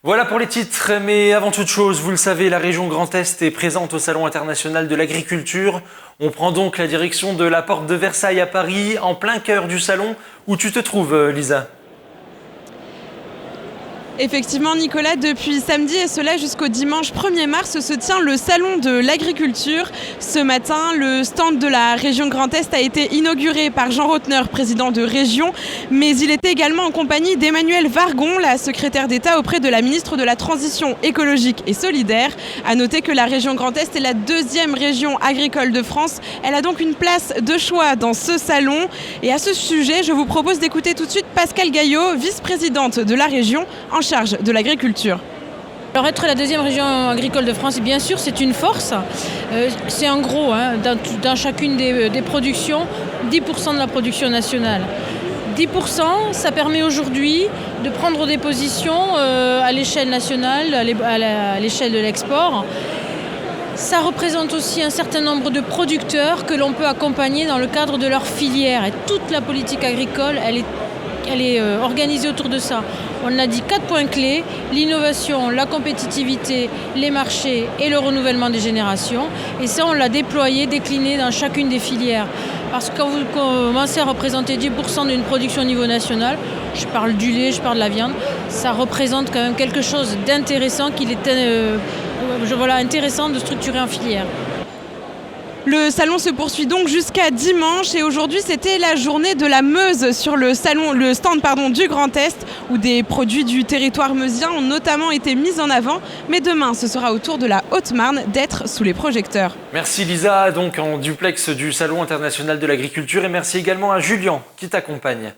Voilà pour les titres, mais avant toute chose, vous le savez, la région Grand Est est présente au Salon international de l'agriculture. On prend donc la direction de la porte de Versailles à Paris, en plein cœur du salon. Où tu te trouves, Lisa ? Effectivement, Nicolas, depuis samedi et cela jusqu'au dimanche 1er mars se tient le Salon de l'agriculture. Ce matin, le stand de la région Grand Est a été inauguré par Jean Rotner, président de région, mais il était également en compagnie d'Emmanuelle Wargon, la secrétaire d'État auprès de la ministre de la Transition écologique et solidaire. À noter que la région Grand Est est la deuxième région agricole de France. Elle a donc une place de choix dans ce salon. Et à ce sujet, je vous propose d'écouter tout de suite Pascale Gaillot, vice-présidente de la région, en charge de l'agriculture. Alors être la deuxième région agricole de France, bien sûr, c'est une force. C'est en gros, dans chacune des productions, 10% de la production nationale. 10%, ça permet aujourd'hui de prendre des positions à l'échelle nationale, à l'échelle de l'export. Ça représente aussi un certain nombre de producteurs que l'on peut accompagner dans le cadre de leur filière. Et toute la politique agricole, elle est organisée autour de ça. On a dit 4 points clés, l'innovation, la compétitivité, les marchés et le renouvellement des générations. Et ça, on l'a déployé, décliné dans chacune des filières. Parce que quand vous commencez à représenter 10% d'une production au niveau national, je parle du lait, je parle de la viande, ça représente quand même quelque chose d'intéressant qu'il est intéressant de structurer en filière. Le salon se poursuit donc jusqu'à dimanche et aujourd'hui c'était la journée de la Meuse sur le stand du Grand Est où des produits du territoire meusien ont notamment été mis en avant. Mais demain, ce sera au tour de la Haute-Marne d'être sous les projecteurs. Merci Lisa, donc en duplex du Salon international de l'agriculture, et merci également à Julien qui t'accompagne.